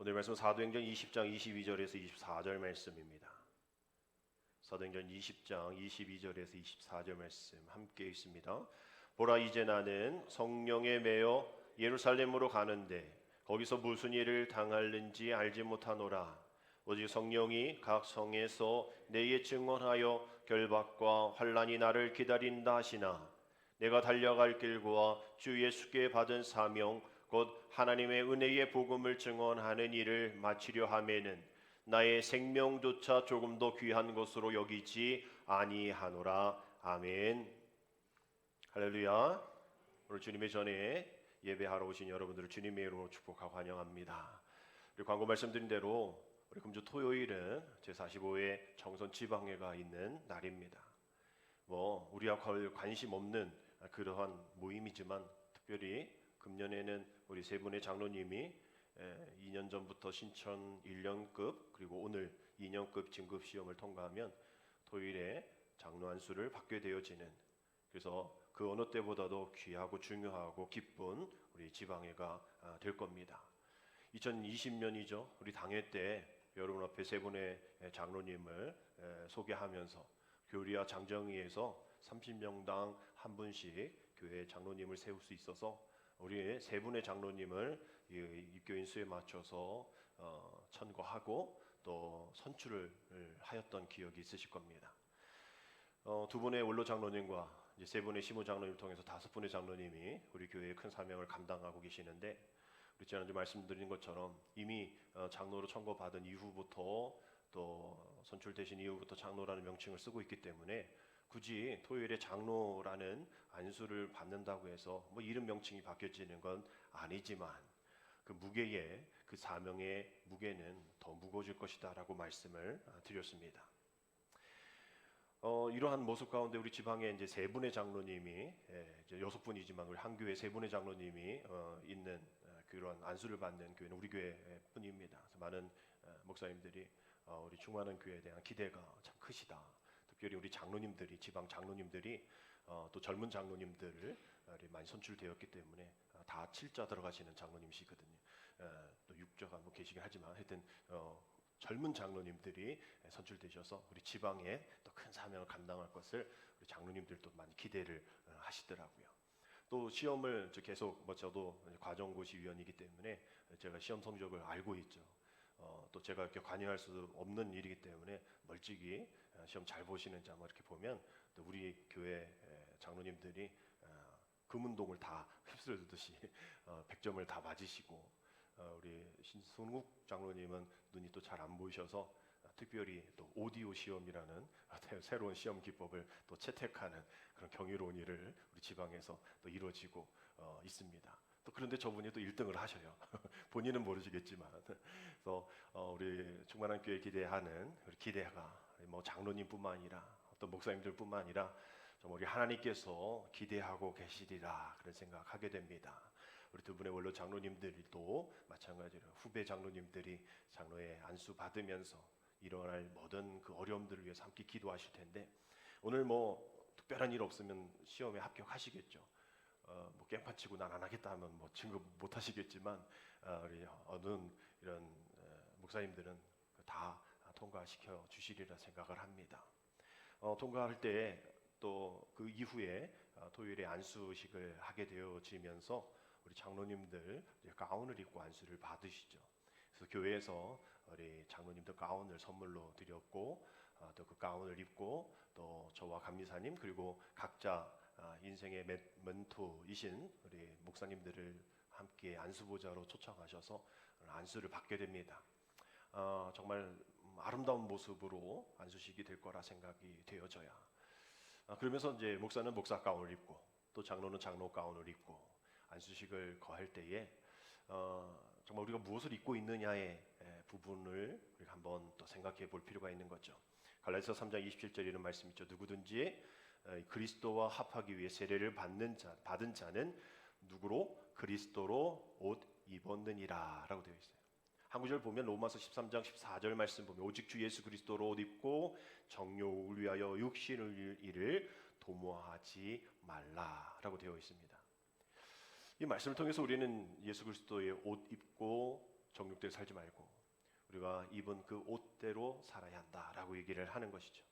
오늘 말씀은 사도행전 20장 22절에서 24절 말씀입니다. 사도행전 20장 22절에서 24절 말씀 함께 있습니다. 보라, 이제 나는 성령에 매여 예루살렘으로 가는데 거기서 무슨 일을 당할는지 알지 못하노라. 오직 성령이 각 성에서 내게 증언하여 결박과 환난이 나를 기다린다 하시나, 내가 달려갈 길과 주 예수께 받은 사명 곧 하나님의 은혜의 복음을 증언하는 일을 마치려 하면은 나의 생명조차 조금 더 귀한 것으로 여기지 아니하노라. 아멘. 할렐루야. 오늘 주님의 전에 예배하러 오신 여러분들을 주님의 이름으로 축복하고 환영합니다. 우리 광고 말씀드린 대로 우리 금주 토요일은 제45회 정선 지방회가 있는 날입니다. 우리와 거의 관심 없는 그러한 모임이지만 특별히 금년에는 우리 세 분의 장로님이 2년 전부터 신천 1년급 그리고 오늘 2년급 진급 시험을 통과하면 토요일에 장로 안수를 받게 되어지는, 그래서 그 어느 때보다도 귀하고 중요하고 기쁜 우리 지방회가 될 겁니다. 2020년이죠. 우리 당회 때 여러분 앞에 세 분의 장로님을 소개하면서 교리와 장정위에서 30명당 한 분씩 교회 장로님을 세울 수 있어서 우리 세 분의 장로님을 입교인 수에 맞춰서 천거하고 또 선출을 하였던 기억이 있으실 겁니다. 두 분의 원로 장로님과 이제 세 분의 시무 장로님을 통해서 5분의 장로님이 우리 교회의 큰 사명을 감당하고 계시는데, 우리 지난주 말씀드린 것처럼 이미 장로로 천거받은 이후부터 또 선출되신 이후부터 장로라는 명칭을 쓰고 있기 때문에 굳이 토요일에 장로라는 안수를 받는다고 해서 이름 명칭이 바뀌어지는 건 아니지만 그 무게의, 그 사명의 무게는 더 무거워질 것이다 라고 말씀을 드렸습니다. 이러한 모습 가운데 우리 지방에 이제 세 분의 장로님이, 이제 6분이지만 우리 한 교회 세 분의 장로님이 있는 그런 안수를 받는 교회는 우리 교회뿐입니다. 그래서 많은 목사님들이 우리 충만한 교회에 대한 기대가 참 크시다. 특별히 우리 장로님들이, 지방 장로님들이 또 젊은 장로님들을 많이 선출되었기 때문에 다 7자 들어가시는 장로님이시거든요. 또 6자가 계시긴 하지만 하여튼 젊은 장로님들이 선출되셔서 우리 지방에 또 큰 사명을 감당할 것을 우리 장로님들도 많이 기대를 하시더라고요. 또 시험을 계속 저도 과정고시위원이기 때문에 제가 시험 성적을 알고 있죠. 또 제가 이렇게 관여할 수 없는 일이기 때문에 멀찍이 시험 잘 보시는지 한번 이렇게 보면 또 우리 교회 장로님들이 금운동을 다 휩쓸듯이 100점을 다 맞으시고, 우리 신순국 장로님은 눈이 또 잘 안 보이셔서 특별히 또 오디오 시험이라는 새로운 시험 기법을 또 채택하는 그런 경이로운 일을 우리 지방에서 또 이루어지고 있습니다. 또 그런데 저분이 또 1등을 하셔요. 본인은 모르시겠지만. 그래서 우리 충만한 교회 기대하는 우리 기대가 장로님뿐만 아니라 어떤 목사님들뿐만 아니라 우리 하나님께서 기대하고 계시리라 그런 생각하게 됩니다. 우리 두 분의 원로 장로님들이 또 마찬가지로 후배 장로님들이 장로의 안수 받으면서 일어날 모든 그 어려움들을 위해서 함께 기도하실 텐데, 오늘 특별한 일 없으면 시험에 합격하시겠죠. 깽판 치고 난 안 하겠다 하면 진급 못 하시겠지만 우리 어느 이런 목사님들은 다 통과시켜 주시리라 생각을 합니다. 통과할 때 또 그 이후에 토요일에 안수식을 하게 되어지면서 우리 장로님들 가운을 입고 안수를 받으시죠. 그래서 교회에서 우리 장로님들 가운을 선물로 드렸고, 또 그 가운을 입고 또 저와 감리사님 그리고 각자 인생의 멘토이신 우리 목사님들을 함께 안수보좌로 초청하셔서 안수를 받게 됩니다. 정말 아름다운 모습으로 안수식이 될 거라 생각이 되어져야. 그러면서 이제 목사는 목사 가운을 입고 또 장로는 장로 가운을 입고 안수식을 거할 때에 정말 우리가 무엇을 입고 있느냐의 부분을 우리가 한번 또 생각해 볼 필요가 있는 거죠. 갈라디아서 3장 27절 이런 말씀 있죠. 누구든지 그리스도와 합하기 위해 세례를 받은 자는 누구로? 그리스도로 옷 입었느니라 라고 되어 있어요. 한 구절 보면 로마서 13장 14절 말씀 보면 오직 주 예수 그리스도로 옷 입고 정욕을 위하여 육신을 일을 도모하지 말라라고 되어 있습니다. 이 말씀을 통해서 우리는 예수 그리스도의 옷 입고 정육대로 살지 말고 우리가 입은 그 옷대로 살아야 한다라고 얘기를 하는 것이죠.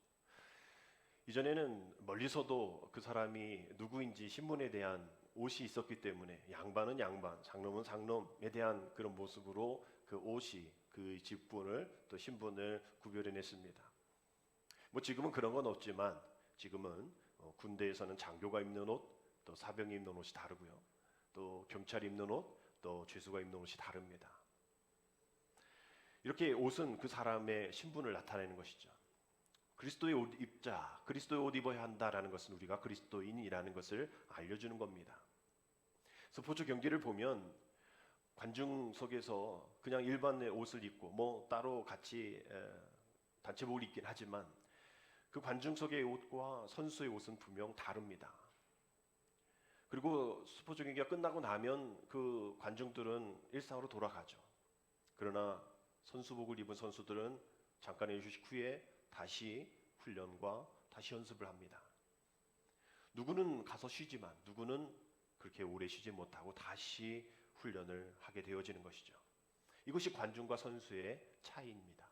이전에는 멀리서도 그 사람이 누구인지 신분에 대한 옷이 있었기 때문에 양반은 양반, 장놈은 장놈에 대한 그런 모습으로 그 옷이 그 직분을 또 신분을 구별해냈습니다. 뭐 지금은 그런 건 없지만 지금은 군대에서는 장교가 입는 옷, 또 사병이 입는 옷이 다르고요. 또 경찰이 입는 옷, 또 죄수가 입는 옷이 다릅니다. 이렇게 옷은 그 사람의 신분을 나타내는 것이죠. 그리스도의 옷 입자, 그리스도의 옷 입어야 한다라는 것은 우리가 그리스도인이라는 것을 알려주는 겁니다. 스포츠 경기를 보면 관중석에서 그냥 일반의 옷을 입고 뭐 따로 같이 단체복을 입긴 하지만 그 관중석의 옷과 선수의 옷은 분명 다릅니다. 그리고 스포츠 경기가 끝나고 나면 그 관중들은 일상으로 돌아가죠. 그러나 선수복을 입은 선수들은 잠깐의 휴식 후에 다시 훈련과 다시 연습을 합니다. 누구는 가서 쉬지만 누구는 그렇게 오래 쉬지 못하고 다시 훈련을 하게 되어지는 것이죠. 이것이 관중과 선수의 차이입니다.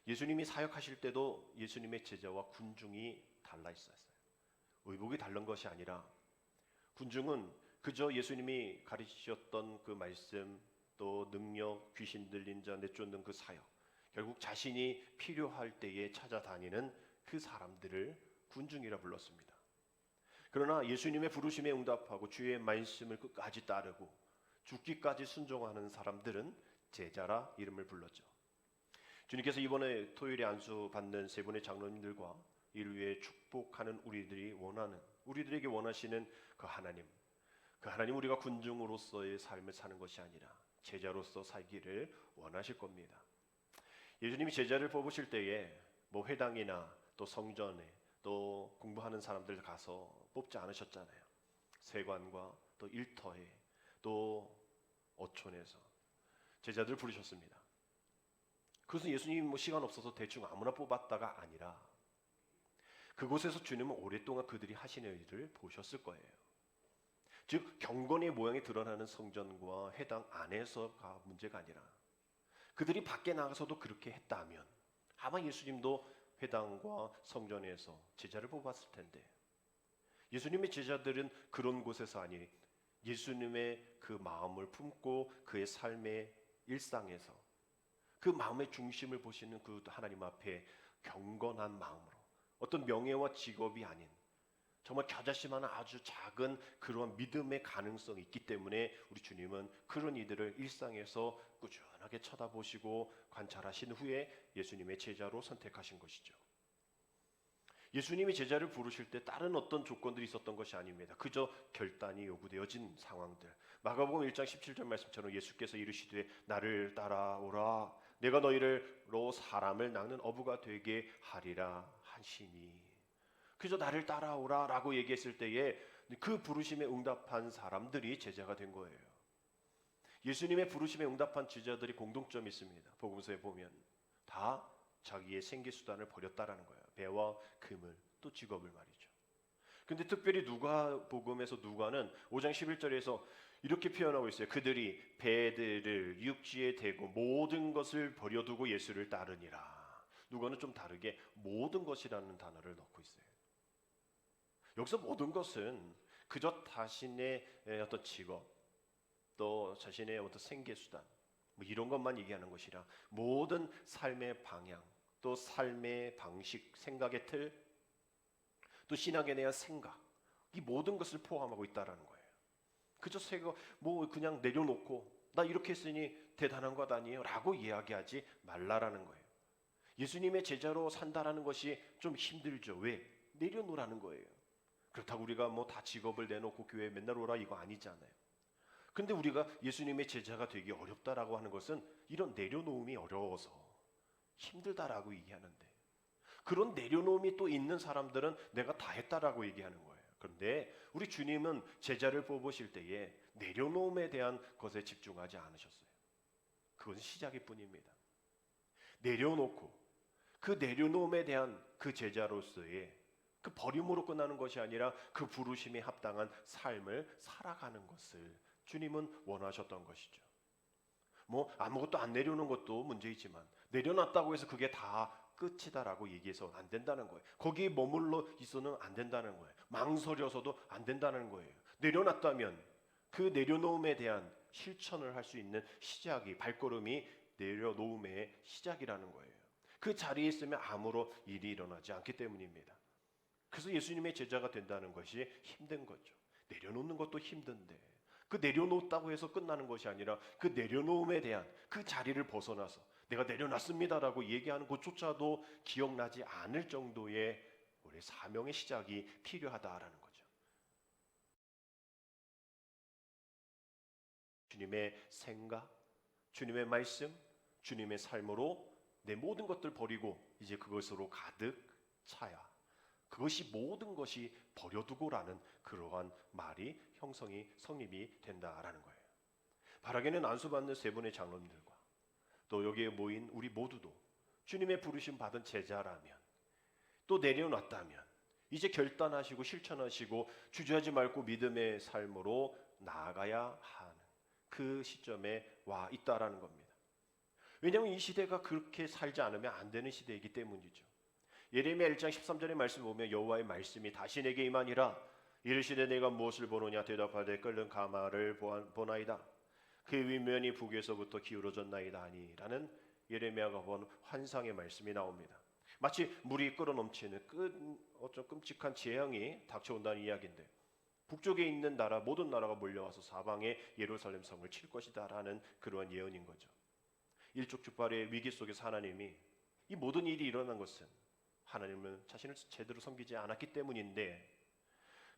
예수님이 사역하실 때도 예수님의 제자와 군중이 달라 있었어요. 의복이 다른 것이 아니라 군중은 그저 예수님이 가르치셨던 그 말씀, 또 능력, 귀신 들린 자 내쫓는 그 사역, 결국 자신이 필요할 때에 찾아다니는 그 사람들을 군중이라 불렀습니다. 그러나 예수님의 부르심에 응답하고 주의 말씀을 끝까지 따르고 죽기까지 순종하는 사람들은 제자라 이름을 불렀죠. 주님께서 이번에 토요일에 안수 받는 세 분의 장로님들과 이를 위해 축복하는 우리들에게 원하시는 그 하나님 우리가 군중으로서의 삶을 사는 것이 아니라 제자로서 살기를 원하실 겁니다. 예수님이 제자를 뽑으실 때에 뭐 회당이나 또 성전에 또 공부하는 사람들 가서 뽑지 않으셨잖아요. 세관과 또 일터에 또 어촌에서 제자들 부르셨습니다. 그것은 예수님이 뭐 시간 없어서 대충 아무나 뽑았다가 아니라 그곳에서 주님은 오랫동안 그들이 하시는 일을 보셨을 거예요. 즉 경건의 모양이 드러나는 성전과 회당 안에서가 문제가 아니라 그들이 밖에 나가서도 그렇게 했다면 아마 예수님도 회당과 성전에서 제자를 뽑았을 텐데 예수님의 제자들은 그런 곳에서 아닌 예수님의 그 마음을 품고 그의 삶의 일상에서 그 마음의 중심을 보시는 그 하나님 앞에 경건한 마음으로 어떤 명예와 직업이 아닌 정말 겨자씨만한 아주 작은 그런 믿음의 가능성이 있기 때문에 우리 주님은 그런 이들을 일상에서 꾸준하게 쳐다보시고 관찰하신 후에 예수님의 제자로 선택하신 것이죠. 예수님이 제자를 부르실 때 다른 어떤 조건들이 있었던 것이 아닙니다. 그저 결단이 요구되어진 상황들. 마가복음 1장 17절 말씀처럼 예수께서 이르시되 나를 따라오라 내가 너희로 사람을 낚는 어부가 되게 하리라 하시니 그저 나를 따라오라 라고 얘기했을 때에 그 부르심에 응답한 사람들이 제자가 된 거예요. 예수님의 부르심에 응답한 제자들이 공동점이 있습니다. 복음서에 보면 다 자기의 생계수단을 버렸다라는 거예요. 배와 금을 또 직업을 말이죠. 근데 특별히 누가복음에서 누가는 5장 11절에서 이렇게 표현하고 있어요. 그들이 배들을 육지에 대고 모든 것을 버려두고 예수를 따르니라. 누가는 좀 다르게 모든 것이라는 단어를 넣고 있어요. 여기서 모든 것은 그저 자신의 어떤 직업 또 자신의 어떤 생계수단 뭐 이런 것만 얘기하는 것이라 모든 삶의 방향 또 삶의 방식 생각의 틀 또 신앙에 대한 생각 이 모든 것을 포함하고 있다라는 거예요. 그저 뭐 그냥 내려놓고 나 이렇게 했으니 대단한 것 아니에요 라고 이야기하지 말라라는 거예요. 예수님의 제자로 산다라는 것이 좀 힘들죠. 왜? 내려놓으라는 거예요. 그렇다고 우리가 뭐 다 직업을 내놓고 교회에 맨날 오라 이거 아니잖아요. 근데 우리가 예수님의 제자가 되기 어렵다라고 하는 것은 이런 내려놓음이 어려워서 힘들다라고 얘기하는데 그런 내려놓음이 또 있는 사람들은 내가 다 했다라고 얘기하는 거예요. 그런데 우리 주님은 제자를 뽑으실 때에 내려놓음에 대한 것에 집중하지 않으셨어요. 그건 시작일 뿐입니다. 내려놓고 그 내려놓음에 대한 그 제자로서의 그 버림으로 끝나는 것이 아니라 그 부르심에 합당한 삶을 살아가는 것을 주님은 원하셨던 것이죠. 뭐 아무것도 안 내려오는 것도 문제이지만 내려놨다고 해서 그게 다 끝이다라고 얘기해서 안 된다는 거예요. 거기에 머물러 있어는 안 된다는 거예요. 망설여서도 안 된다는 거예요. 내려놨다면 그 내려놓음에 대한 실천을 할 수 있는 시작이, 발걸음이 내려놓음의 시작이라는 거예요. 그 자리에 있으면 아무런 일이 일어나지 않기 때문입니다. 그래서 예수님의 제자가 된다는 것이 힘든 거죠. 내려놓는 것도 힘든데 그 내려놓았다고 해서 끝나는 것이 아니라 그 내려놓음에 대한 그 자리를 벗어나서 내가 내려놨습니다라고 얘기하는 것조차도 기억나지 않을 정도의 우리 사명의 시작이 필요하다라는 거죠. 주님의 생각, 주님의 말씀, 주님의 삶으로 내 모든 것들 버리고 이제 그것으로 가득 차야. 그것이 모든 것이 버려두고라는 그러한 말이 성립이 된다라는 거예요. 바라게는 안수받는 세 분의 장로님들과 또 여기에 모인 우리 모두도 주님의 부르심 받은 제자라면 또 내려놨다면 이제 결단하시고 실천하시고 주저하지 말고 믿음의 삶으로 나아가야 하는 그 시점에 와 있다라는 겁니다. 왜냐하면 이 시대가 그렇게 살지 않으면 안 되는 시대이기 때문이죠. 예레미야 1장 13절의 말씀 보면 여호와의 말씀이 다시 내게 임하니라. 이르시되 내가 무엇을 보느냐 대답하되 끓는 가마를 보나이다. 그 윗면이 북에서부터 기울어졌나이다 하니라는 예레미야가 본 환상의 말씀이 나옵니다. 마치 물이 끓어넘치는 어떤 끔찍한 재앙이 닥쳐온다는 이야기인데 북쪽에 있는 나라 모든 나라가 몰려와서 사방에 예루살렘 성을 칠 것이다라는 그러한 예언인 거죠. 일촉즉발의 위기 속에서 하나님이 이 모든 일이 일어난 것은 하나님은 자신을 제대로 섬기지 않았기 때문인데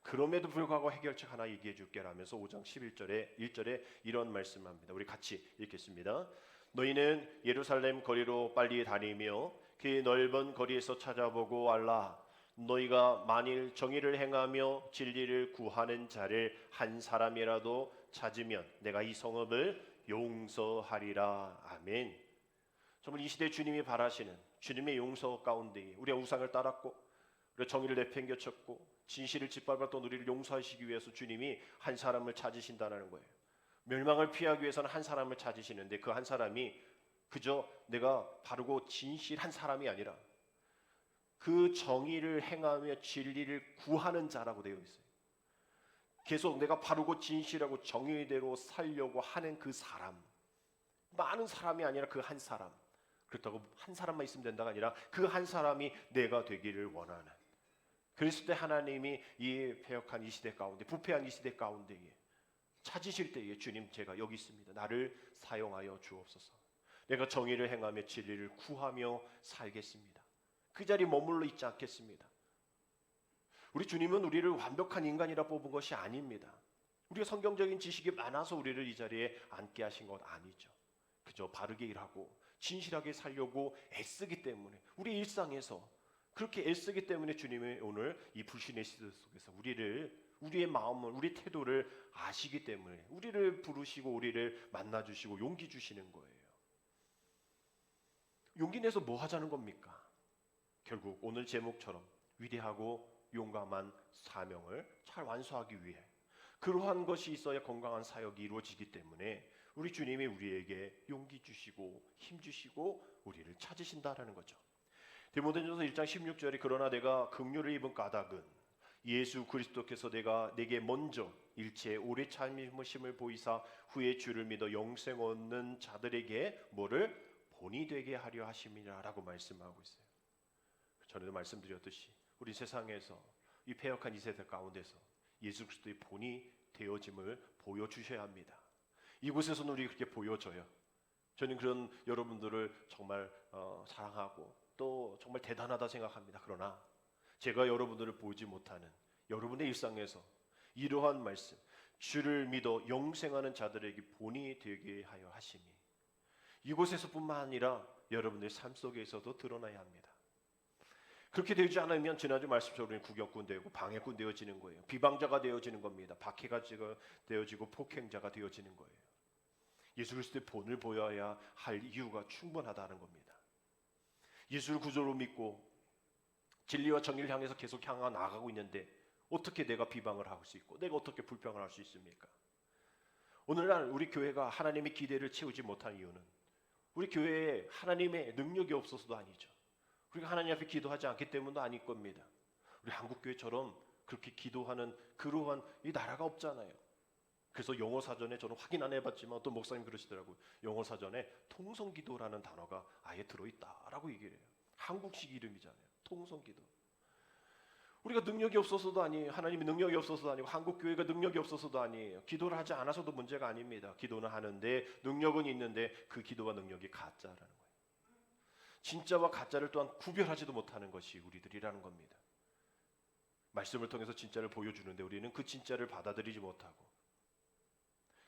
그럼에도 불구하고 해결책 하나 얘기해 줄게 라면서 5장 1절에 이런 말씀합니다. 우리 같이 읽겠습니다. 너희는 예루살렘 거리로 빨리 다니며 그 넓은 거리에서 찾아보고 알라. 너희가 만일 정의를 행하며 진리를 구하는 자를 한 사람이라도 찾으면 내가 이 성읍을 용서하리라. 아멘. 정말 이 시대 주님이 바라시는 주님의 용서 가운데 우리가 우상을 따랐고 우리가 정의를 내팽개쳤고 진실을 짓밟았던 우리를 용서하시기 위해서 주님이 한 사람을 찾으신다는 거예요. 멸망을 피하기 위해서는 한 사람을 찾으시는데 그 한 사람이 그저 내가 바르고 진실한 사람이 아니라 그 정의를 행하며 진리를 구하는 자라고 되어 있어요. 계속 내가 바르고 진실하고 정의대로 살려고 하는 그 사람, 많은 사람이 아니라 그 한 사람. 그렇다고 한 사람만 있으면 된다가 아니라 그 한 사람이 내가 되기를 원하는. 그랬을 때 하나님이 이 패역한 이 시대 가운데, 부패한 이 시대 가운데에 찾으실 때에 주님 제가 여기 있습니다. 나를 사용하여 주옵소서. 내가 정의를 행하며 진리를 구하며 살겠습니다. 그 자리에 머물러 있지 않겠습니다. 우리 주님은 우리를 완벽한 인간이라 뽑은 것이 아닙니다. 우리가 성경적인 지식이 많아서 우리를 이 자리에 앉게 하신 것 아니죠. 그저 바르게 일하고 진실하게 살려고 애쓰기 때문에 우리 일상에서 그렇게 애쓰기 때문에 주님이 오늘 이 불신의 시대 속에서 우리의 마음을 우리 태도를 아시기 때문에 우리를 부르시고 우리를 만나주시고 용기 주시는 거예요. 용기 내서 뭐 하자는 겁니까? 결국 오늘 제목처럼 위대하고 용감한 사명을 잘 완수하기 위해 그러한 것이 있어야 건강한 사역이 이루어지기 때문에 우리 주님이 우리에게 용기 주시고 힘 주시고 우리를 찾으신다라는 거죠. 디모데전서 1장 16절에 그러나 내가 긍휼을 입은 까닭은 예수 그리스도께서 내게 먼저 일체의 오래 참으심을 보이사 후에 주를 믿어 영생 얻는 자들에게 뭐를 본이 되게 하려 하심이라라고 말씀하고 있어요. 전에도 말씀드렸듯이 우리 세상에서 이 패역한 이 세대 가운데서 예수 그리스도의 본이 되어짐을 보여주셔야 합니다. 이곳에서는 우리 그렇게 보여줘요. 저는 그런 여러분들을 정말 사랑하고 또 정말 대단하다 생각합니다. 그러나 제가 여러분들을 보지 못하는 여러분의 일상에서 이러한 말씀 주를 믿어 영생하는 자들에게 본이 되게 하여 하심이 이곳에서뿐만 아니라 여러분의 삶 속에서도 드러나야 합니다. 그렇게 되지 않으면 지난주 말씀처럼 우리는 구경꾼 되고 방해꾼 되어지는 거예요. 비방자가 되어지는 겁니다. 박해가 되어지고 폭행자가 되어지는 거예요. 예수 그리스도의 본을 보여야 할 이유가 충분하다는 겁니다. 예수를 구조로 믿고 진리와 정의를 향해서 계속 향해 나아가고 있는데 어떻게 내가 비방을 할 수 있고 내가 어떻게 불평을 할 수 있습니까? 오늘날 우리 교회가 하나님의 기대를 채우지 못한 이유는 우리 교회에 하나님의 능력이 없어서도 아니죠. 우리가 하나님 앞에 기도하지 않기 때문도 아닐 겁니다. 우리 한국교회처럼 그렇게 기도하는 그러한 이 나라가 없잖아요. 그래서 영어 사전에 저는 확인 안 해봤지만 어떤 목사님 그러시더라고요. 영어 사전에 통성기도라는 단어가 아예 들어있다라고 얘기를 해요. 한국식 이름이잖아요. 통성기도. 우리가 능력이 없어서도 아니에요. 하나님이 능력이 없어서도 아니고 한국교회가 능력이 없어서도 아니에요. 기도를 하지 않아서도 문제가 아닙니다. 기도는 하는데 능력은 있는데 그 기도와 능력이 가짜라는 거예요. 진짜와 가짜를 또한 구별하지도 못하는 것이 우리들이라는 겁니다. 말씀을 통해서 진짜를 보여주는데 우리는 그 진짜를 받아들이지 못하고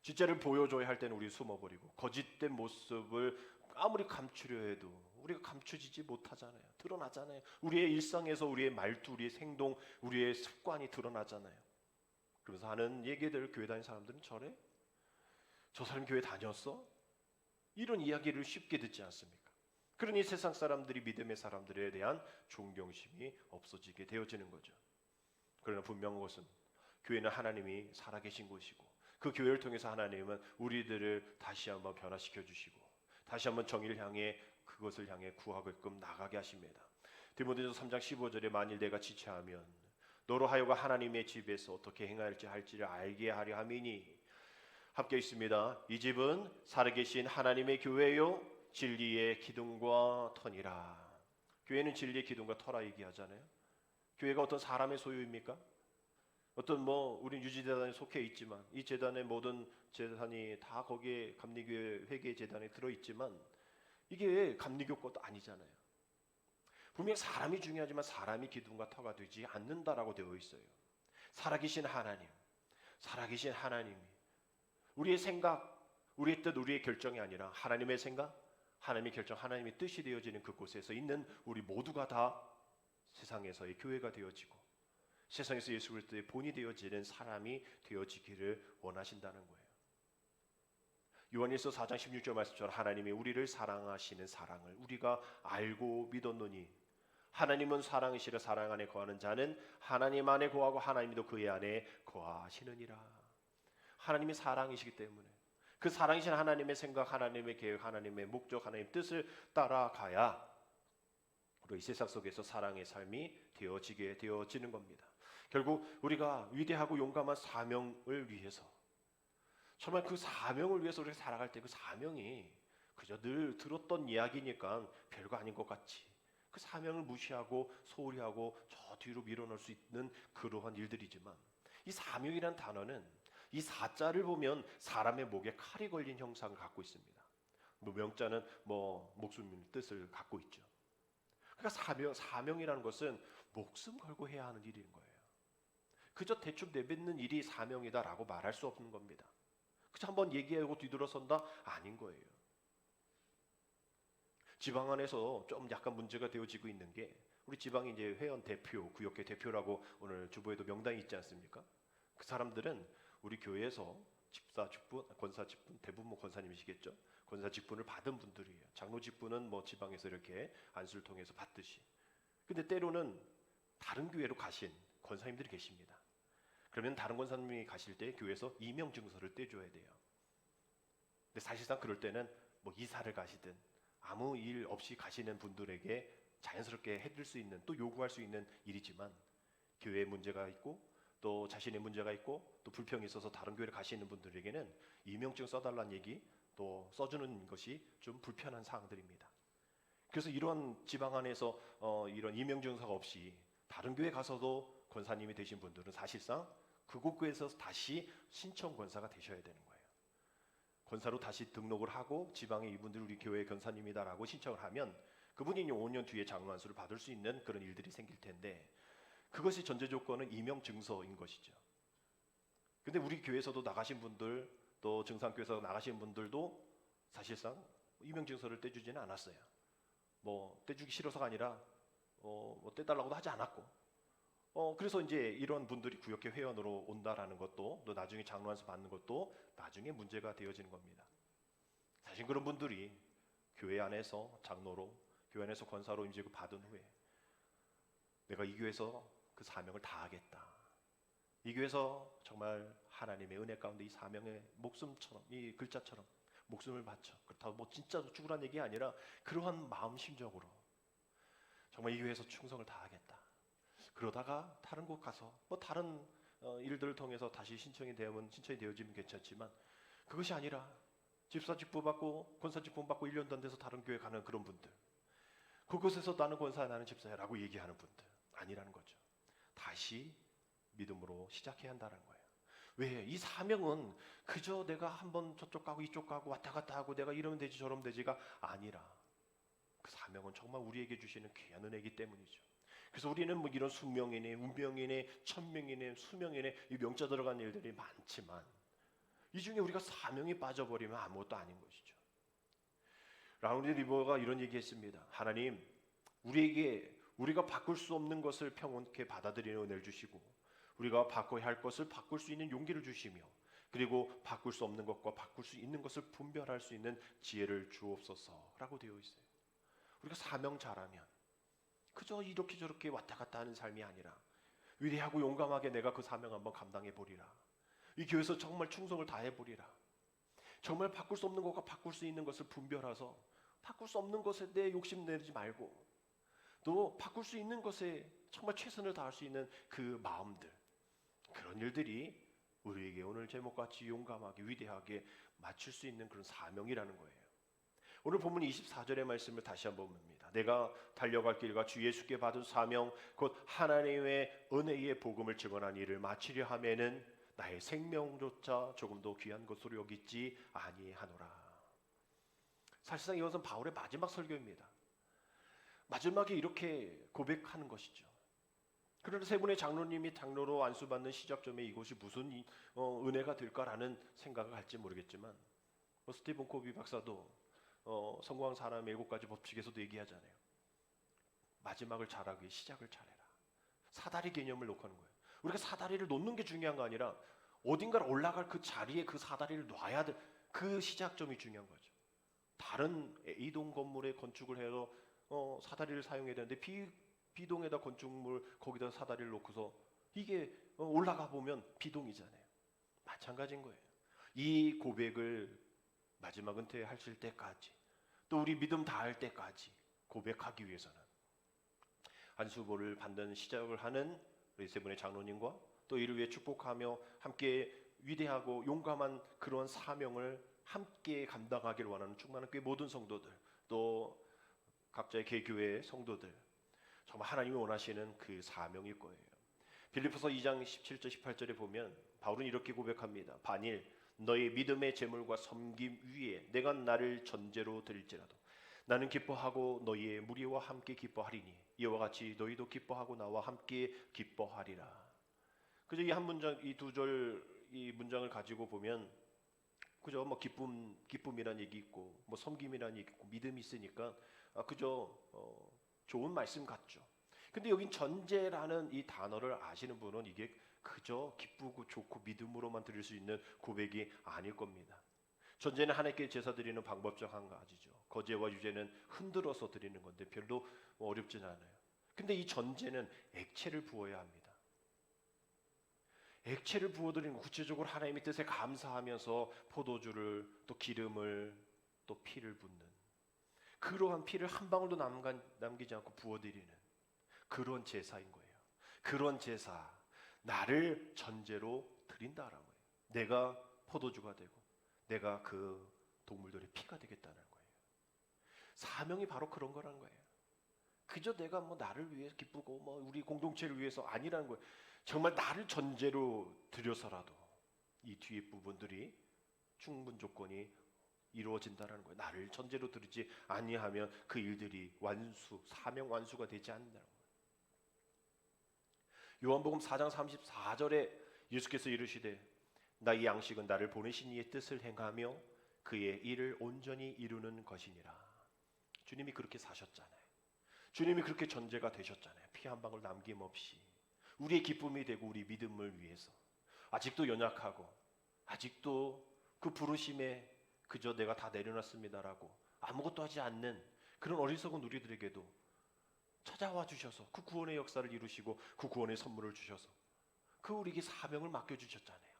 진짜를 보여줘야 할 때는 우리 숨어버리고 거짓된 모습을 아무리 감추려 해도 우리가 감추지지 못하잖아요. 드러나잖아요. 우리의 일상에서 우리의 말투, 우리의 행동, 우리의 습관이 드러나잖아요. 그러면서 하는 얘기들 교회 다니는 사람들은 저래? 저 사람 교회 다녔어? 이런 이야기를 쉽게 듣지 않습니까? 그러니 세상 사람들이 믿음의 사람들에 대한 존경심이 없어지게 되어지는 거죠. 그러나 분명한 것은 교회는 하나님이 살아계신 곳이고 그 교회를 통해서 하나님은 우리들을 다시 한번 변화시켜 주시고 다시 한번 정의를 향해 그것을 향해 구하게끔 나가게 하십니다. 디모데전서 3장 15절에 만일 내가 지체하면 너로 하여금 하나님의 집에서 어떻게 행할지 할지를 알게 하려 함이니 함께 있습니다. 이 집은 살아계신 하나님의 교회요 진리의 기둥과 터니라. 교회는 진리의 기둥과 터라 얘기하잖아요. 교회가 어떤 사람의 소유입니까? 어떤 우리 유지재단에 속해 있지만 이 재단의 모든 재단이 다 거기에 감리교회 회계재단에 들어있지만 이게 감리교 것도 아니잖아요. 분명 사람이 중요하지만 사람이 기둥과 터가 되지 않는다라고 되어 있어요. 살아계신 하나님, 살아계신 하나님이 우리의 생각, 우리의 뜻, 우리의 결정이 아니라 하나님의 생각, 하나님의 결정, 하나님의 뜻이 되어지는 그곳에서 있는 우리 모두가 다 세상에서의 교회가 되어지고 세상에서 예수 그리스도의 본이 되어지는 사람이 되어지기를 원하신다는 거예요. 요한일서 4장 16절 말씀처럼 하나님이 우리를 사랑하시는 사랑을 우리가 알고 믿었노니 하나님은 사랑이시라. 사랑 안에 거하는 자는 하나님 안에 거하고 하나님도 그의 안에 거하시느니라. 하나님이 사랑이시기 때문에 그 사랑이신 하나님의 생각, 하나님의 계획, 하나님의 목적, 하나님의 뜻을 따라가야 우리 이 세상 속에서 사랑의 삶이 되어지게 되어지는 겁니다. 결국 우리가 위대하고 용감한 사명을 위해서 정말 그 사명을 위해서 우리가 살아갈 때 그 사명이 그저 늘 들었던 이야기니까 별거 아닌 것 같이 그 사명을 무시하고 소홀히 하고 저 뒤로 밀어넣을 수 있는 그러한 일들이지만 이 사명이란 단어는 이 사자를 보면 사람의 목에 칼이 걸린 형상을 갖고 있습니다. 명자는 목숨의 뜻을 갖고 있죠. 그러니까 사명이라는 것은 목숨 걸고 해야 하는 일인 거예요. 그저 대충 내뱉는 일이 사명이다라고 말할 수 없는 겁니다. 그저 한번 얘기하고 뒤돌아선다? 아닌 거예요. 지방 안에서 좀 약간 문제가 되어지고 있는 게 우리 지방이 이제 회원 대표, 구역회 대표라고 오늘 주보에도 명단이 있지 않습니까? 그 사람들은 우리 교회에서 집사 직분, 권사 직분, 대부분 권사님이시겠죠? 권사 직분을 받은 분들이에요. 장로 직분은 지방에서 이렇게 안수를 통해서 받듯이. 근데 때로는 다른 교회로 가신 권사님들이 계십니다. 그러면 다른 권사님이 가실 때 교회에서 이명 증서를 떼줘야 돼요. 근데 사실상 그럴 때는 이사를 가시든 아무 일 없이 가시는 분들에게 자연스럽게 해줄 수 있는 또 요구할 수 있는 일이지만 교회에 문제가 있고 또 자신의 문제가 있고 또 불평이 있어서 다른 교회를 가시는 분들에게는 이명증 써달라는 얘기 또 써주는 것이 좀 불편한 사항들입니다. 그래서 이런 지방 안에서 이런 이명증서가 없이 다른 교회 가서도 권사님이 되신 분들은 사실상 그곳 교회에서 다시 신청 권사가 되셔야 되는 거예요. 권사로 다시 등록을 하고 지방에 이분들 우리 교회 권사님이다라고 신청을 하면 그분이 5년 뒤에 장로 안수를 받을 수 있는 그런 일들이 생길 텐데 그것이 전제 조건은 이명 증서인 것이죠. 근데 우리 교회에서도 나가신 분들 또 증산교회에서 나가신 분들도 사실상 이명 증서를 떼주지는 않았어요. 떼주기 싫어서가 아니라 떼달라고도 하지 않았고 그래서 이제 이런 분들이 구역회 회원으로 온다라는 것도 또 나중에 장로 안수 받는 것도 나중에 문제가 되어지는 겁니다. 사실 그런 분들이 교회 안에서 장로로 교회 안에서 권사로 임직을 받은 후에 내가 이 교회에서 그 사명을 다하겠다. 이 교회에서 정말 하나님의 은혜 가운데 이 사명의 목숨처럼, 이 글자처럼 목숨을 바쳐. 그렇다고 뭐 진짜 죽으란 얘기 아니라 그러한 마음 심정으로 정말 이 교회에서 충성을 다하겠다. 그러다가 다른 곳 가서 뭐 다른 일들을 통해서 다시 신청이 되어지면 괜찮지만, 그것이 아니라 집사 직분 받고 권사 직분 받고 1년도 안 돼서 다른 교회 가는 그런 분들, 그곳에서 나는 권사야 나는 집사야라고 얘기하는 분들 아니라는 거죠. 다시 믿음으로 시작해야 한다는 거예요. 왜? 이 사명은 그저 내가 한번 저쪽 가고 이쪽 가고 왔다 갔다 하고 내가 이러면 되지 저러면 되지가 아니라, 그 사명은 정말 우리에게 주시는 귀한 은혜이기 때문이죠. 그래서 우리는 뭐 이런 수명이네, 운명이네, 천명이네, 수명이네 이 명자 들어간 일들이 많지만, 이 중에 우리가 사명이 빠져버리면 아무것도 아닌 것이죠. 라우디 리버가 이런 얘기했습니다. 하나님, 우리에게 우리가 바꿀 수 없는 것을 평온케 받아들이는 은혜를 주시고, 우리가 바꿔야 할 것을 바꿀 수 있는 용기를 주시며, 그리고 바꿀 수 없는 것과 바꿀 수 있는 것을 분별할 수 있는 지혜를 주옵소서라고 되어 있어요. 우리가 사명 잘하면 그저 이렇게 저렇게 왔다 갔다 하는 삶이 아니라 위대하고 용감하게 내가 그 사명 한번 감당해 보리라. 이 교회에서 정말 충성을 다해 보리라. 정말 바꿀 수 없는 것과 바꿀 수 있는 것을 분별해서 바꿀 수 없는 것에 대해 욕심내지 말고, 또 바꿀 수 있는 것에 정말 최선을 다할 수 있는 그 마음들, 그런 일들이 우리에게 오늘 제목같이 용감하게 위대하게 맞출 수 있는 그런 사명이라는 거예요. 오늘 본문 24절의 말씀을 다시 한번 봅니다. 내가 달려갈 길과 주 예수께 받은 사명 곧 하나님의 은혜의 복음을 증언한 일을 마치려 하면은 나의 생명조차 조금도 귀한 것으로 여기지 아니하노라. 사실상 이것은 바울의 마지막 설교입니다. 마지막에 이렇게 고백하는 것이죠. 그러나 세 분의 장로님이 장로로 안수받는 시작점에 이곳이 무슨 은혜가 될까라는 생각을 할지 모르겠지만, 스티븐 코비 박사도 성공한 사람의 7가지 법칙에서도 얘기하잖아요. 마지막을 잘하기 위해 시작을 잘해라. 사다리 개념을 놓고 하는 거예요. 우리가 사다리를 놓는 게 중요한 거 아니라 어딘가를 올라갈 그 자리에 그 사다리를 놔야 돼. 그 시작점이 중요한 거죠. 다른 A동 건물에 건축을 해서 사다리를 사용해야 되는데 B동에다 건축물 거기다 사다리를 놓고서 이게 올라가 보면 B동이잖아요. 마찬가지인 거예요. 이 고백을 마지막 은퇴하실 때까지, 또 우리 믿음 다할 때까지 고백하기 위해서는 안수보를 받는 시작을 하는 우리 세 분의 장로님과 또 이를 위해 축복하며 함께 위대하고 용감한 그런 사명을 함께 감당하기를 원하는 충만한 교회 모든 성도들, 또 각자의 개교회 성도들, 정말 하나님이 원하시는 그 사명일 거예요. 빌립보서 2장 17절 18절에 보면 바울은 이렇게 고백합니다. 반일 너의 믿음의 제물과 섬김 위에 내가 나를 전제로 드릴지라도 나는 기뻐하고 너희의 무리와 함께 기뻐하리니 이와 같이 너희도 기뻐하고 나와 함께 기뻐하리라. 그저 이 한 문장, 이 두 절 이 문장을 가지고 보면 그저 뭐 기쁨이란 얘기 있고 뭐 섬김이란 얘기 있고 믿음이 있으니까 그저 좋은 말씀 같죠. 근데 여긴 전제라는 이 단어를 아시는 분은 이게 그저 기쁘고 좋고 믿음으로만 드릴 수 있는 고백이 아닐 겁니다. 전제는 하나님께 제사 드리는 방법 중 한 가지죠. 거제와 유제는 흔들어서 드리는 건데 별로 어렵진 않아요. 근데 이 전제는 액체를 부어야 합니다. 액체를 부어드리는, 구체적으로 하나님의 뜻에 감사하면서 포도주를 또 기름을 또 피를 붓는, 그러한 피를 한 방울도 남기지 않고 부어드리는 그런 제사인 거예요. 그런 제사, 나를 전제로 드린다라는 거예요. 내가 포도주가 되고 내가 그 동물들의 피가 되겠다는 거예요. 사명이 바로 그런 거라는 거예요. 그저 내가 뭐 나를 위해서 기쁘고 뭐 우리 공동체를 위해서 아니라는 거예요. 정말 나를 전제로 들여서라도 이 뒤에 부분들이 충분 조건이 이루어진다는 거예요. 나를 전제로 들이지 아니하면 그 일들이 사명 완수가 되지 않는다는 거예요. 요한복음 4장 34절에 예수께서 이르시되 나의 양식은 나를 보내신 이의 뜻을 행하며 그의 일을 온전히 이루는 것이니라. 주님이 그렇게 사셨잖아요. 주님이 그렇게 전제가 되셨잖아요. 피 한 방울 남김없이 우리의 기쁨이 되고 우리 믿음을 위해서. 아직도 연약하고 아직도 그 부르심에 그저 내가 다 내려놨습니다라고 아무것도 하지 않는 그런 어리석은 우리들에게도 찾아와 주셔서 그 구원의 역사를 이루시고 그 구원의 선물을 주셔서 그 우리에게 사명을 맡겨주셨잖아요.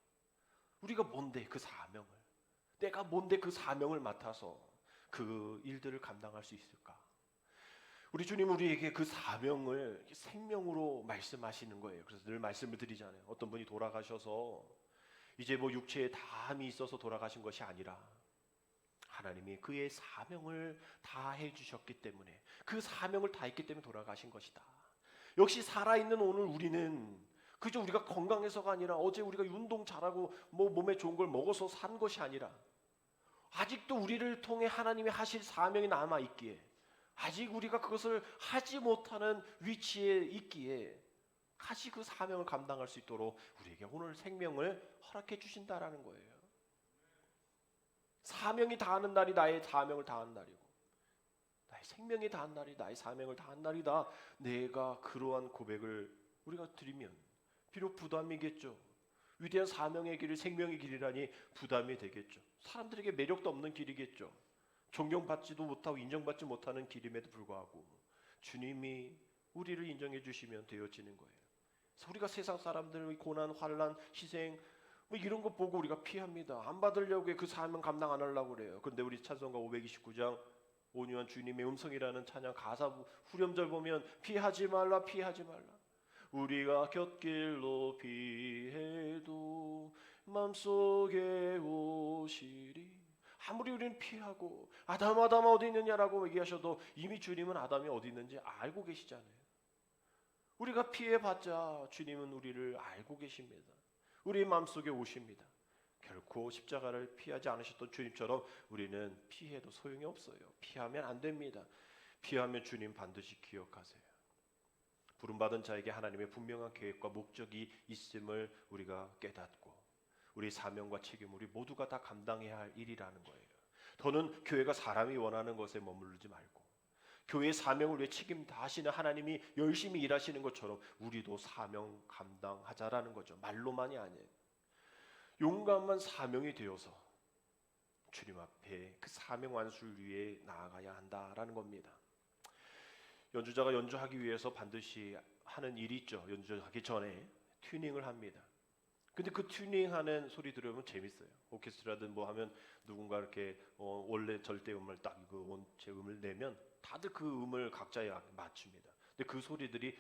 우리가 뭔데 그 사명을, 내가 뭔데 그 사명을 맡아서 그 일들을 감당할 수 있을까? 우리 주님 우리에게 그 사명을 생명으로 말씀하시는 거예요. 그래서 늘 말씀을 드리잖아요. 어떤 분이 돌아가셔서 이제 뭐 육체에 다함이 있어서 돌아가신 것이 아니라 하나님이 그의 사명을 다 해주셨기 때문에, 그 사명을 다 했기 때문에 돌아가신 것이다. 역시 살아있는 오늘 우리는 그저 우리가 건강해서가 아니라, 어제 우리가 운동 잘하고 뭐 몸에 좋은 걸 먹어서 산 것이 아니라, 아직도 우리를 통해 하나님이 하실 사명이 남아있기에, 아직 우리가 그것을 하지 못하는 위치에 있기에 다시 그 사명을 감당할 수 있도록 우리에게 오늘 생명을 허락해 주신다라는 거예요. 사명이 다하는 날이 나의 사명을 다하는 날이고, 나의 생명이 다한 날이 나의 사명을 다한 날이다. 내가 그러한 고백을 우리가 드리면 비록 부담이겠죠. 위대한 사명의 길을 생명의 길이라니 부담이 되겠죠. 사람들에게 매력도 없는 길이겠죠. 존경받지도 못하고 인정받지 못하는 길임에도 불구하고 주님이 우리를 인정해 주시면 되어지는 거예요. 그래서 우리가 세상 사람들의 고난, 환난, 희생 뭐 이런 거 보고 우리가 피합니다. 안 받으려고 그 사명 감당 안 하려고 그래요. 그런데 우리 찬송가 529장 온유한 주님의 음성이라는 찬양 가사 후렴절 보면 피하지 말라, 피하지 말라. 우리가 곁길로 피해도 마음속에 오시리. 아무리 우리는 피하고 아담 어디 있느냐라고 얘기하셔도 이미 주님은 아담이 어디 있는지 알고 계시잖아요. 우리가 피해봤자 주님은 우리를 알고 계십니다. 우리 마음속에 오십니다. 결코 십자가를 피하지 않으셨던 주님처럼 우리는 피해도 소용이 없어요. 피하면 안 됩니다. 피하면 주님 반드시 기억하세요. 부름받은 자에게 하나님의 분명한 계획과 목적이 있음을 우리가 깨닫고 우리 사명과 책임을 우리 모두가 다 감당해야 할 일이라는 거예요. 더는 교회가 사람이 원하는 것에 머무르지 말고 교회의 사명을 위해 책임 다하시는 하나님이 열심히 일하시는 것처럼 우리도 사명 감당하자라는 거죠. 말로만이 아니에요. 용감한 사명이 되어서 주님 앞에 그 사명 완수를 위해 나아가야 한다라는 겁니다. 연주자가 연주하기 위해서 반드시 하는 일이 있죠. 연주하기 전에 튜닝을 합니다. 근데 그 튜닝하는 소리 들으면 재밌어요. 오케스트라든 뭐 하면 누군가 이렇게 원래 절대음을 딱 그 원체 음을 내면 다들 그 음을 각자에 맞춥니다. 근데 그 소리들이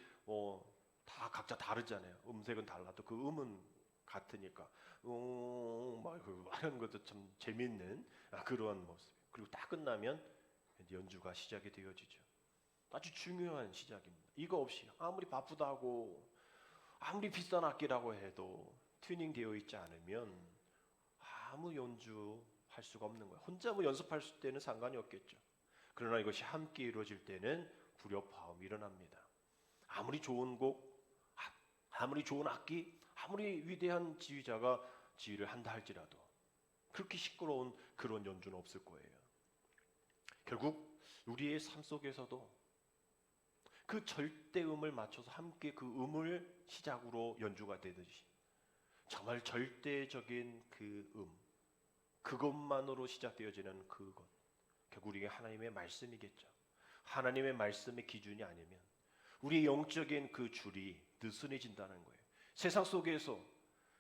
다 각자 다르잖아요. 음색은 달라도 그 음은 같으니까 막 하는 것도 참 재밌는 그러한 모습. 그리고 딱 끝나면 연주가 시작이 되어지죠. 아주 중요한 시작입니다. 이거 없이 아무리 바쁘다고 아무리 비싼 악기라고 해도 튜닝 되어 있지 않으면 아무 연주할 수가 없는 거예요. 혼자 뭐 연습할 때는 상관이 없겠죠. 그러나 이것이 함께 이루어질 때는 불협화음이 일어납니다. 아무리 좋은 곡, 아무리 좋은 악기, 아무리 위대한 지휘자가 지휘를 한다 할지라도 그렇게 시끄러운 그런 연주는 없을 거예요. 결국 우리의 삶 속에서도 그 절대음을 맞춰서 함께 그 음을 시작으로 연주가 되듯이 정말 절대적인 그 그것만으로 시작되어지는 그것, 결국 우리에게 하나님의 말씀이겠죠. 하나님의 말씀의 기준이 아니면 우리의 영적인 그 줄이 느슨해진다는 거예요. 세상 속에서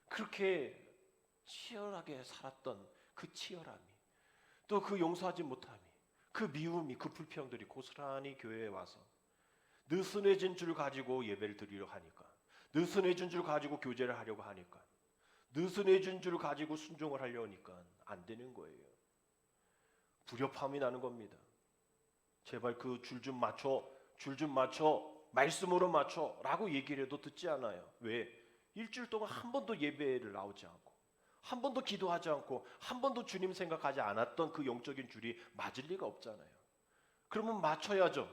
그렇게 치열하게 살았던 그 치열함이, 또 그 용서하지 못함이, 그 미움이, 그 불평들이 고스란히 교회에 와서 느슨해진 줄 가지고 예배를 드리려 하니까, 느슨해진 줄 가지고 교제를 하려고 하니까, 느슨해진 줄 가지고 순종을 하려 하니까 안 되는 거예요. 불협화음이 나는 겁니다. 제발 그 줄 좀 맞춰, 말씀으로 맞춰 라고 얘기를 해도 듣지 않아요. 왜? 일주일 동안 한 번도 예배를 나오지 않고 한 번도 기도하지 않고 한 번도 주님 생각하지 않았던 그 영적인 줄이 맞을 리가 없잖아요. 그러면 맞춰야죠.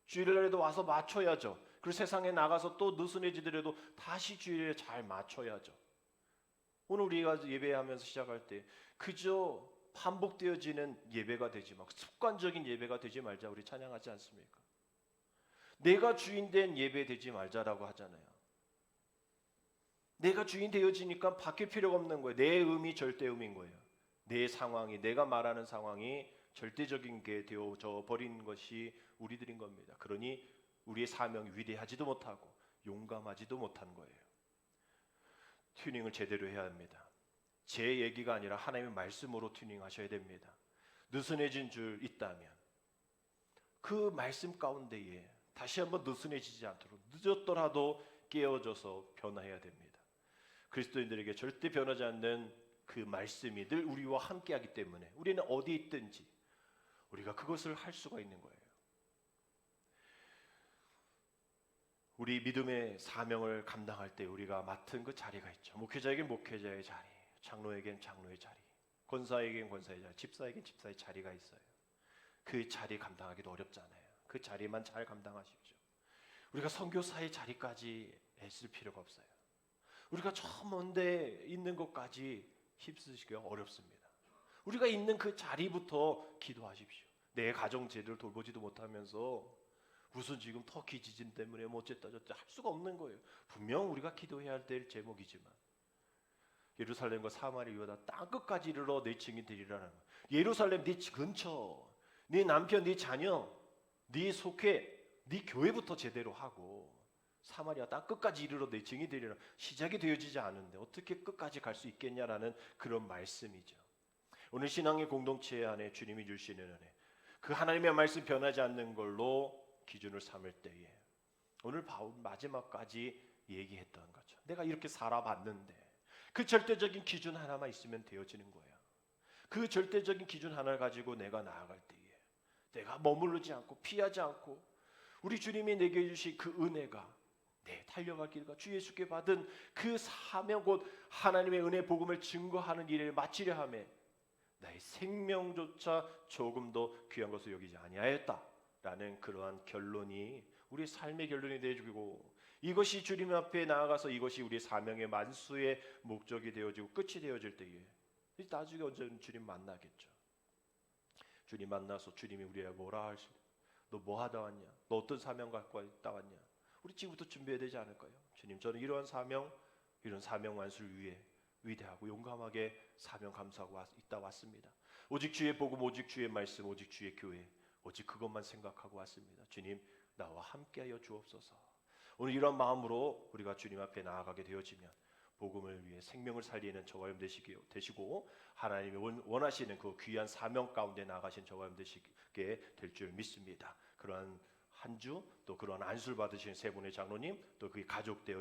주일날에도 와서 맞춰야죠. 그리고 세상에 나가서 또 느슨해지더라도 다시 주일에 잘 맞춰야죠. 오늘 우리가 예배하면서 시작할 때 그저 반복되어지는 예배가 되지 말고 습관적인 예배가 되지 말자 우리 찬양하지 않습니까? 내가 주인 된 예배 되지 말자라고 하잖아요. 내가 주인 되어지니까 바뀔 필요가 없는 거예요. 내 음이 절대음인 거예요. 내 상황이, 내가 말하는 상황이 절대적인 게 되어져 버린 것이 우리들인 겁니다. 그러니 우리의 사명이 위대하지도 못하고 용감하지도 못한 거예요. 튜닝을 제대로 해야 합니다. 제 얘기가 아니라 하나님의 말씀으로 튜닝하셔야 됩니다. 느슨해진 줄 있다면 그 말씀 가운데에 다시 한번 느슨해지지 않도록 늦었더라도 깨어져서 변화해야 됩니다. 그리스도인들에게 절대 변하지 않는 그 말씀이 늘 우리와 함께하기 때문에 우리는 어디 있든지 우리가 그것을 할 수가 있는 거예요. 우리 믿음의 사명을 감당할 때 우리가 맡은 그 자리가 있죠. 목회자에겐 목회자의 자리, 장로에겐 장로의 자리, 권사에겐 권사의 자리, 집사에겐 집사의 자리가 있어요. 그 자리 감당하기도 어렵잖아요. 그 자리만 잘 감당하십시오. 우리가 선교사의 자리까지 애쓸 필요가 없어요. 우리가 저 먼데 있는 것까지 힘쓰시기가 어렵습니다. 우리가 있는 그 자리부터 기도하십시오. 내 가정 제대로 돌보지도 못하면서 무슨 지금 터키 지진 때문에 뭐 어쨌다 저쨌다 할 수가 없는 거예요. 분명 우리가 기도해야 될 제목이지만 예루살렘과 사마리 유다 땅 끝까지 이르러 내 증인 되리라는 거예요. 예루살렘 네 근처, 네 남편, 네 자녀, 네 속해, 네 교회부터 제대로 하고 사마리아 땅 끝까지 이르러 내 증인이 되리라. 시작이 되어지지 않은데 어떻게 끝까지 갈 수 있겠냐라는 그런 말씀이죠. 오늘 신앙의 공동체 안에 주님이 주시는 은혜, 그 하나님의 말씀 변하지 않는 걸로 기준을 삼을 때에 오늘 바울 마지막까지 얘기했던 거죠. 내가 이렇게 살아봤는데 그 절대적인 기준 하나만 있으면 되어지는 거예요. 그 절대적인 기준 하나를 가지고 내가 나아갈 때에 내가 머무르지 않고 피하지 않고 우리 주님이 내게 주신 그 은혜가 내 달려갈 길과 주 예수께 받은 그 사명 곧 하나님의 은혜 복음을 증거하는 일을 마치려 하매 나의 생명조차 조금도 귀한 것을 여기지 아니하였다라는 그러한 결론이 우리의 삶의 결론이 되어지고 이것이 주님 앞에 나아가서 이것이 우리의 사명의 만수의 목적이 되어지고 끝이 되어질 때에 나중에 언제는 주님 만나겠죠. 주님 만나서 주님이 우리에게 뭐라 하시? 너 뭐 하다 왔냐? 너 어떤 사명 갖고 있다 왔냐? 우리 지금부터 준비해야 되지 않을까요? 주님, 저는 이러한 사명, 이런 사명 완수를 위해 위대하고 용감하게 사명 감수하고 있다 왔습니다. 오직 주의 복음, 오직 주의 말씀, 오직 주의 교회, 오직 그것만 생각하고 왔습니다. 주님, 나와 함께하여 주옵소서. 오늘 이런 마음으로 우리가 주님 앞에 나아가게 되어지면 복음을 위해 생명을 살리는 저와 여러분 되시고 하나님이 원하시는 그 귀한 사명 가운데 나가신 저와 여러분 되시게 될 줄 믿습니다. 그러한 한 주 또 그러한 안수를 받으신 세 분의 장로님 또 그 가족 되어